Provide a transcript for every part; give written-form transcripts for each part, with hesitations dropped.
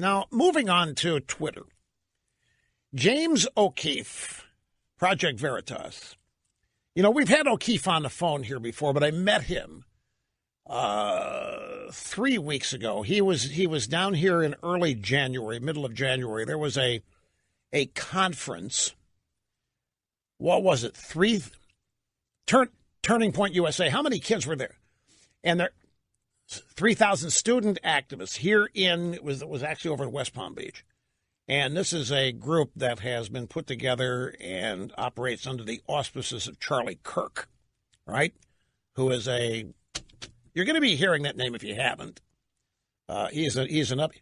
Now, moving on to Twitter. James O'Keefe, Project Veritas. You know, we've had O'Keefe on the phone here before, but I met him 3 weeks ago. He was down here in early January, middle of January. There was a conference. What was it? Turning Point USA. How many kids were there? And there 3,000 student activists here it was actually over in West Palm Beach. And this is a group that has been put together and operates under the auspices of Charlie Kirk, right? Who is you're going to be hearing that name if you haven't.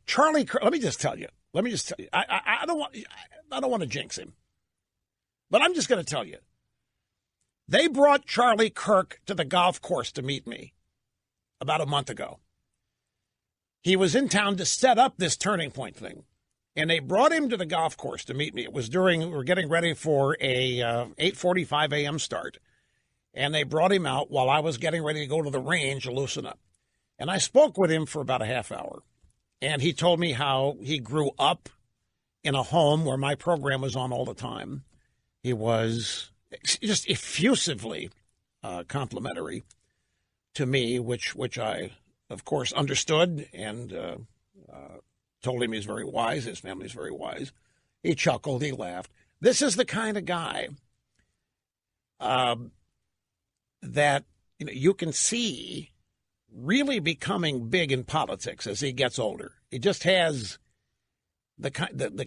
Charlie Kirk. Let me just tell you. I don't want to jinx him, but I'm just going to tell you. They brought Charlie Kirk to the golf course to meet me about a month ago. He was in town to set up this Turning Point thing, and they brought him to the golf course to meet me. It was we were getting ready for a 8:45 a.m. start, and they brought him out while I was getting ready to go to the range to loosen up. And I spoke with him for about a half hour, and he told me how he grew up in a home where my program was on all the time. He was just effusively complimentary to me, which I, of course, understood and told him he's very wise. His family's very wise. He chuckled. He laughed. This is the kind of guy that you can see really becoming big in politics as he gets older. He just has the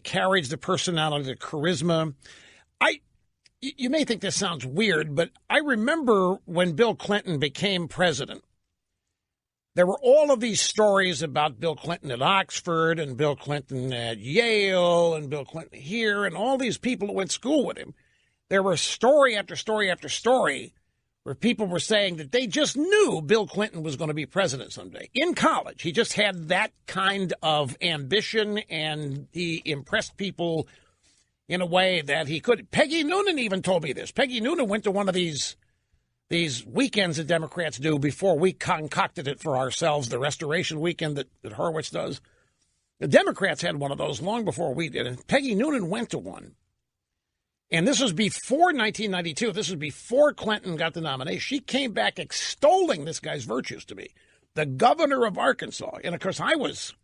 carriage, the personality, the charisma. You may think this sounds weird, but I remember when Bill Clinton became president, there were all of these stories about Bill Clinton at Oxford and Bill Clinton at Yale and Bill Clinton here and all these people who went to school with him. There was story after story after story where people were saying that they just knew Bill Clinton was going to be president someday. In college, he just had that kind of ambition, and he impressed people in a way that he could. Peggy Noonan even told me this. Peggy Noonan went to one of these weekends that Democrats do before we concocted it for ourselves, the restoration weekend that Horowitz does. The Democrats had one of those long before we did, and Peggy Noonan went to one. And this was before 1992. This was before Clinton got the nomination. She came back extolling this guy's virtues to me, the governor of Arkansas. And, of course, I was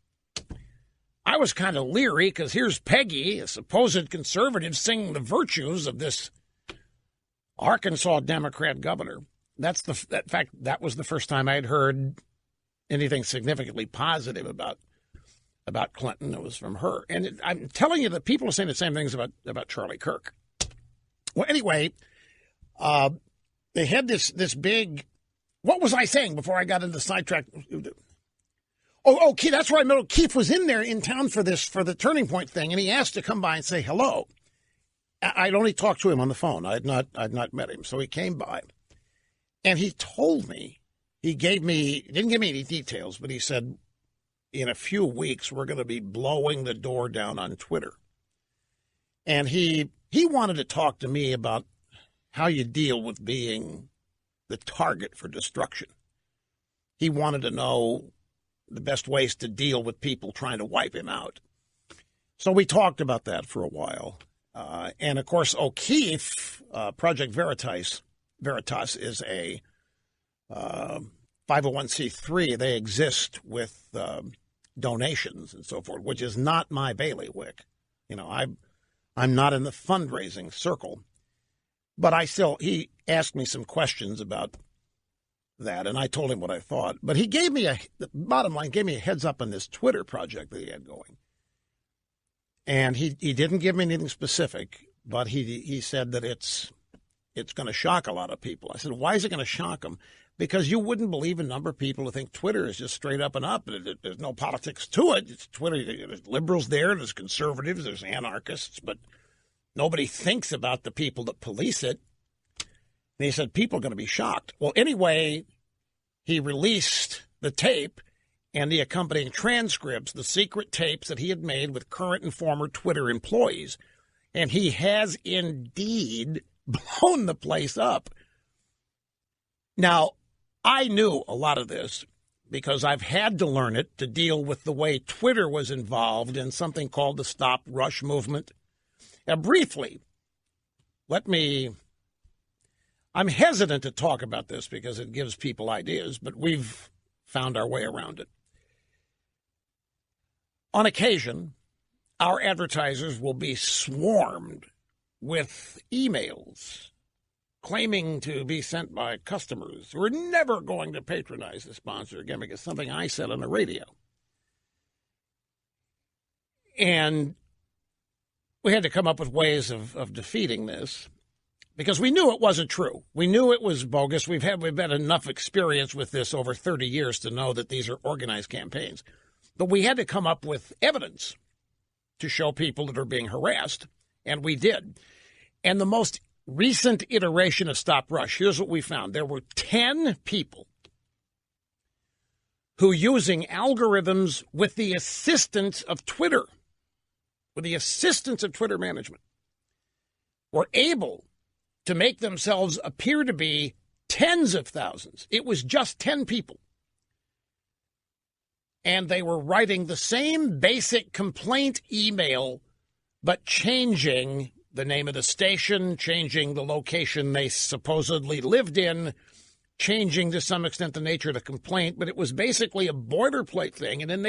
kind of leery because here's Peggy, a supposed conservative, singing the virtues of this Arkansas Democrat governor. In fact, that was the first time I had heard anything significantly positive about Clinton. It was from her. And I'm telling you that people are saying the same things about Charlie Kirk. Well, anyway, they had this big. What was I saying before I got into the sidetrack? Oh, that's right. O'Keefe was in town for the Turning Point thing, and he asked to come by and say hello. I'd only talked to him on the phone. I'd not met him, so he came by, and he told me, didn't give me any details, but he said, in a few weeks we're going to be blowing the door down on Twitter, and he wanted to talk to me about how you deal with being the target for destruction. He wanted to know the best ways to deal with people trying to wipe him out. So we talked about that for a while. And, of course, O'Keefe, Project Veritas is a 501c3. They exist with donations and so forth, which is not my bailiwick. You know, I'm not in the fundraising circle. But he asked me some questions about that, and I told him what I thought. But he gave me the bottom line, gave me a heads up on this Twitter project that he had going. And he didn't give me anything specific, but he said that it's going to shock a lot of people. I said, why is it going to shock them? Because you wouldn't believe a number of people who think Twitter is just straight up and up. There's no politics to it. It's Twitter. There's liberals there. There's conservatives. There's anarchists. But nobody thinks about the people that police it. And he said people are going to be shocked. Well, anyway, he released the tape and the accompanying transcripts, the secret tapes that he had made with current and former Twitter employees. And he has indeed blown the place up. Now, I knew a lot of this because I've had to learn it to deal with the way Twitter was involved in something called the Stop Rush movement. Briefly, I'm hesitant to talk about this because it gives people ideas, but we've found our way around it. On occasion, our advertisers will be swarmed with emails claiming to be sent by customers who are never going to patronize the sponsor again because something I said on the radio. And we had to come up with ways of defeating this because we knew it wasn't true. We knew it was bogus. We've had enough experience with this over 30 years to know that these are organized campaigns. But we had to come up with evidence to show people that are being harassed, and we did. And the most recent iteration of Stop Rush, here's what we found. There were 10 people who, using algorithms with the assistance of Twitter, management, were able to make themselves appear to be tens of thousands. It was just 10 people. And they were writing the same basic complaint email, but changing the name of the station, changing the location they supposedly lived in, changing to some extent the nature of the complaint. But it was basically a boilerplate thing. And then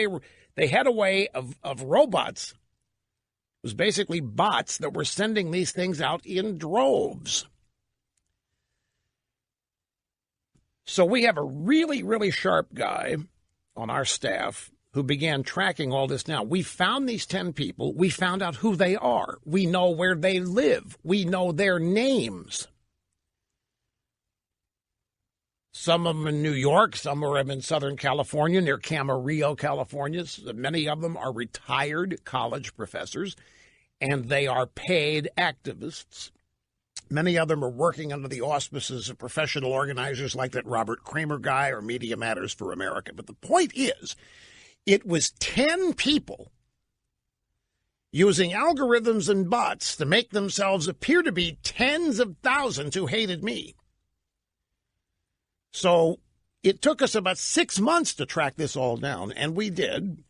they had a way of robots. It was basically bots that were sending these things out in droves. So we have a really, really sharp guy on our staff who began tracking all this down. We found these 10 people. We found out who they are. We know where they live. We know their names. Some of them in New York. Some of them in Southern California, near Camarillo, California. Many of them are retired college professors, and they are paid activists. Many of them are working under the auspices of professional organizers like that Robert Kramer guy or Media Matters for America. But the point is, it was 10 people using algorithms and bots to make themselves appear to be tens of thousands who hated me. So it took us about 6 months to track this all down, and we did.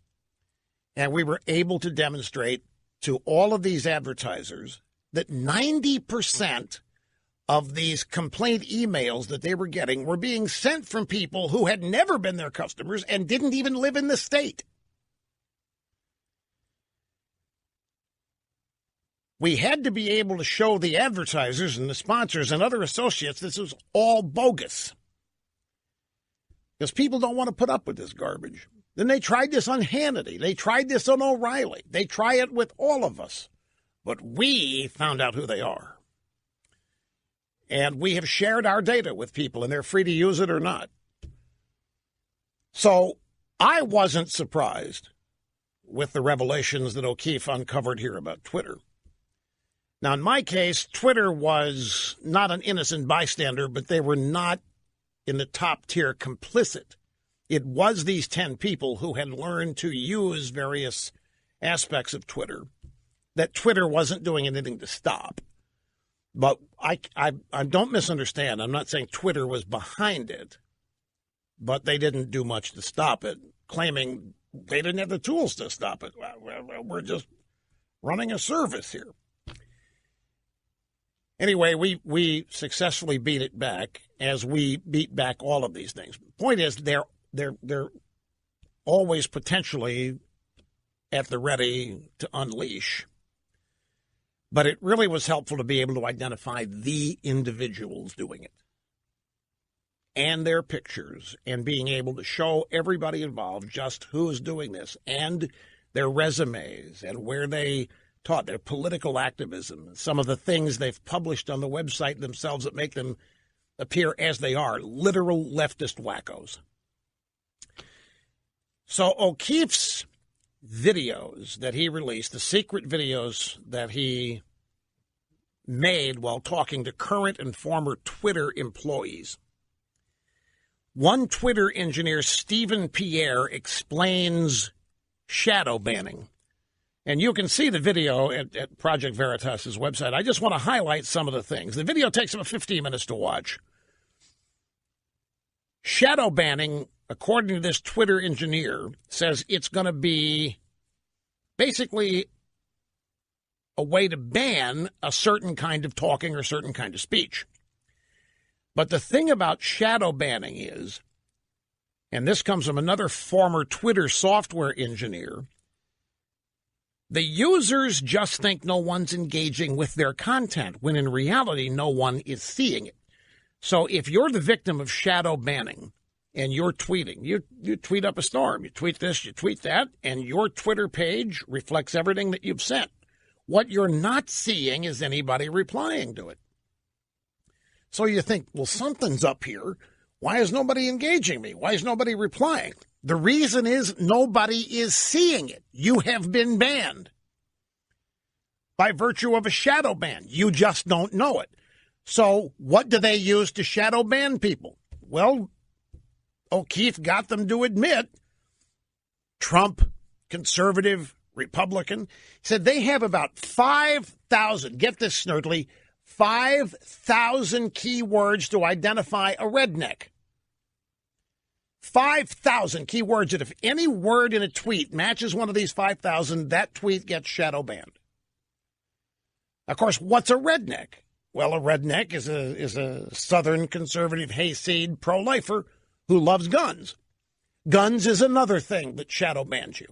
And we were able to demonstrate to all of these advertisers that 90% of these complaint emails that they were getting were being sent from people who had never been their customers and didn't even live in the state. We had to be able to show the advertisers and the sponsors and other associates this was all bogus. Because people don't want to put up with this garbage. Then they tried this on Hannity. They tried this on O'Reilly. They try it with all of us. But we found out who they are. And we have shared our data with people, and they're free to use it or not. So I wasn't surprised with the revelations that O'Keefe uncovered here about Twitter. Now, in my case, Twitter was not an innocent bystander, but they were not in the top tier complicit. It was these 10 people who had learned to use various aspects of Twitter that Twitter wasn't doing anything to stop. But I don't misunderstand. I'm not saying Twitter was behind it, but they didn't do much to stop it, claiming they didn't have the tools to stop it. We're just running a service here. Anyway, we successfully beat it back as we beat back all of these things. Point is, they're always potentially at the ready to unleash. But it really was helpful to be able to identify the individuals doing it and their pictures and being able to show everybody involved just who's doing this and their resumes and where they taught, their political activism, some of the things they've published on the website themselves that make them appear as they are, literal leftist wackos. So O'Keefe's videos that he released, the secret videos that he made while talking to current and former Twitter employees. One Twitter engineer, Stephen Pierre, explains shadow banning. And you can see the video at Project Veritas' website. I just want to highlight some of the things. The video takes about 15 minutes to watch. Shadow banning according to this Twitter engineer, says it's going to be basically a way to ban a certain kind of talking or certain kind of speech. But the thing about shadow banning is, and this comes from another former Twitter software engineer, the users just think no one's engaging with their content, when in reality, no one is seeing it. So if you're the victim of shadow banning and you're tweeting, you tweet up a storm, you tweet this, you tweet that, and your Twitter page reflects everything that you've sent. What you're not seeing is anybody replying to it. So you think, well, something's up here. Why is nobody engaging me? Why is nobody replying? The reason is nobody is seeing it. You have been banned by virtue of a shadow ban. You just don't know it. So what do they use to shadow ban people? Well, O'Keefe got them to admit Trump, conservative, Republican, said they have about 5,000, get this, Snerdley, 5,000 keywords to identify a redneck. 5,000 keywords that if any word in a tweet matches one of these 5,000, that tweet gets shadow banned. Of course, what's a redneck? Well, a redneck is a Southern conservative hayseed pro-lifer who loves guns. Guns is another thing that shadow bans you.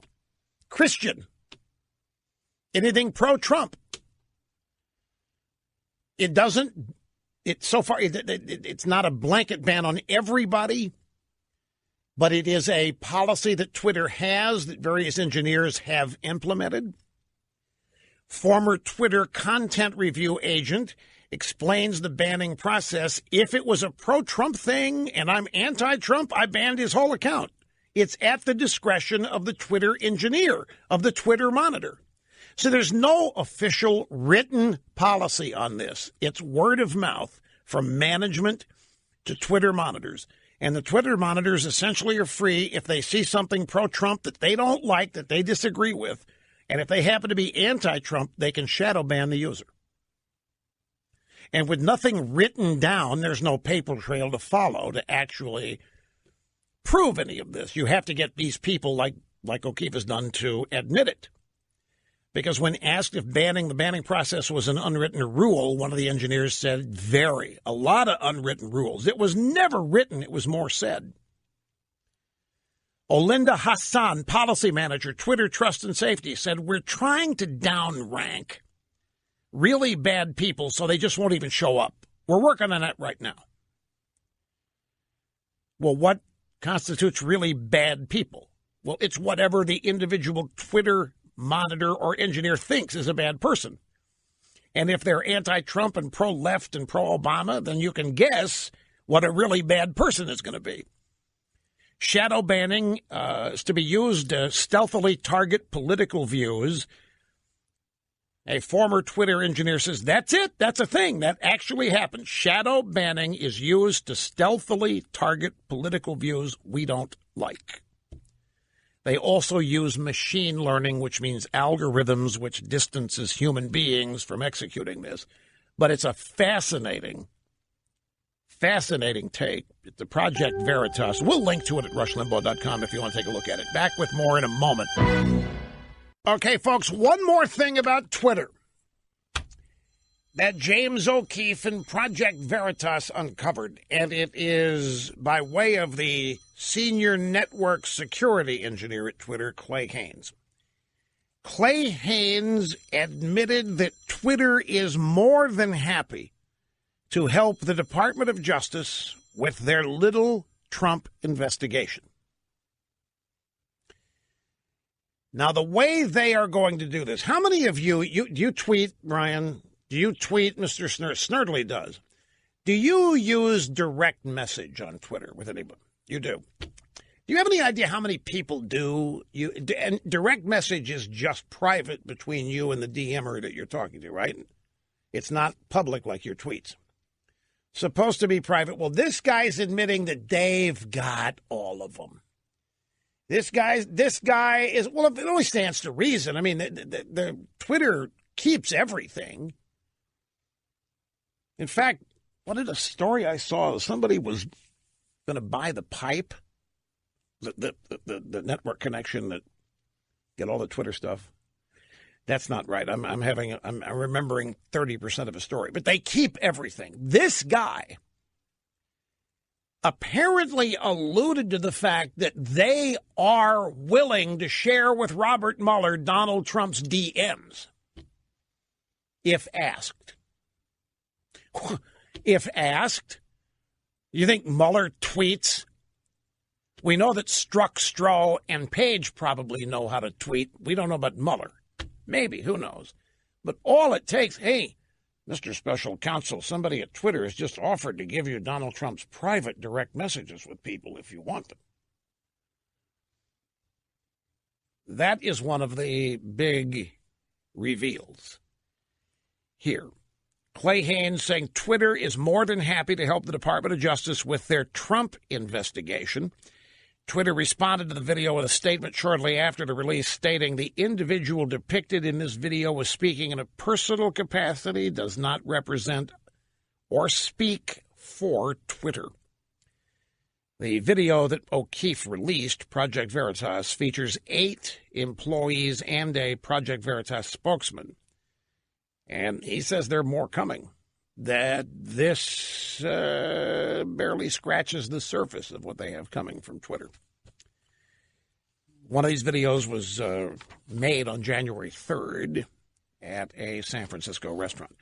Christian. Anything pro-Trump. It's not a blanket ban on everybody, but it is a policy that Twitter has that various engineers have implemented. Former Twitter content review agent explains the banning process. If it was a pro-Trump thing and I'm anti-Trump, I banned his whole account. It's at the discretion of the Twitter engineer, of the Twitter monitor. So there's no official written policy on this. It's word of mouth from management to Twitter monitors. And the Twitter monitors essentially are free if they see something pro-Trump that they don't like, that they disagree with. And if they happen to be anti-Trump, they can shadow ban the user. And with nothing written down, there's no paper trail to follow to actually prove any of this. You have to get these people like O'Keefe has done to admit it. Because when asked if the banning process was an unwritten rule, one of the engineers said, a lot of unwritten rules. It was never written, it was more said. Olinda Hassan, policy manager, Twitter Trust and Safety, said, we're trying to downrank really bad people so they just won't even show up. We're working on that right now. Well, what constitutes really bad people? Well, it's whatever the individual Twitter monitor or engineer thinks is a bad person. And if they're anti-Trump and pro-left and pro-Obama, then you can guess what a really bad person is going to be. Shadow banning is to be used to stealthily target political views. A former Twitter engineer says, that's it. That's a thing. That actually happens. Shadow banning is used to stealthily target political views we don't like. They also use machine learning, which means algorithms, which distances human beings from executing this. But it's a fascinating take. It's the Project Veritas. We'll link to it at rushlimbaugh.com if you want to take a look at it. Back with more in a moment. Okay, folks, one more thing about Twitter that James O'Keefe and Project Veritas uncovered, and it is by way of the senior network security engineer at Twitter, Clay Haynes. Clay Haynes admitted that Twitter is more than happy to help the Department of Justice with their little Trump investigation. Now, the way they are going to do this, how many of you tweet, Ryan? Do you tweet? Mr. Snerdley does. Do you use direct message on Twitter with anybody? You do. Do you have any idea how many people do? And direct message is just private between you and the DMer that you're talking to, right? It's not public like your tweets. Supposed to be private. Well, this guy's admitting that they've got all of them. This guy is, well, it only stands to reason. I mean, the Twitter keeps everything. In fact, what did a story I saw? Somebody was going to buy the pipe the network connection that get all the Twitter stuff. That's not right. I'm remembering 30% of a story, but they keep everything. This guy apparently alluded to the fact that they are willing to share with Robert Mueller Donald Trump's DMs if asked. If asked, you think Mueller tweets? We know that Strzok, Stroh, and Page probably know how to tweet. We don't know about Mueller. Maybe, who knows? But all it takes, hey, Mr. Special Counsel, somebody at Twitter has just offered to give you Donald Trump's private direct messages with people if you want them. That is one of the big reveals here. Clay Haynes saying Twitter is more than happy to help the Department of Justice with their Trump investigation. Twitter responded to the video with a statement shortly after the release stating the individual depicted in this video was speaking in a personal capacity, does not represent or speak for Twitter. The video that O'Keefe released, Project Veritas, features 8 employees and a Project Veritas spokesman. And he says there are more coming, that this barely scratches the surface of what they have coming from Twitter. One of these videos was made on January 3rd at a San Francisco restaurant.